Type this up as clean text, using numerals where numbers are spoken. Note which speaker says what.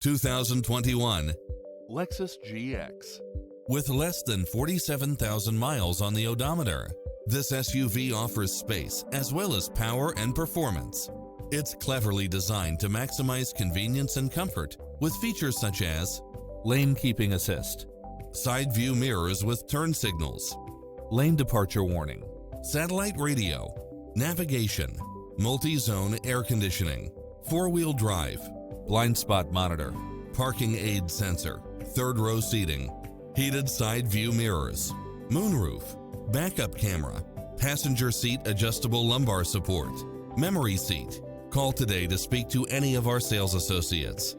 Speaker 1: 2021
Speaker 2: Lexus GX.
Speaker 1: With less than 47,000 miles on the odometer, this SUV offers space as well as power and performance. It's cleverly designed to maximize convenience and comfort with features such as lane keeping assist, side view mirrors with turn signals, lane departure warning, satellite radio, navigation, multi-zone air conditioning, four-wheel drive, blind spot monitor, parking aid sensor, third row seating, heated side view mirrors, moonroof, backup camera, passenger seat adjustable lumbar support, memory seat. Call today to speak to any of our sales associates.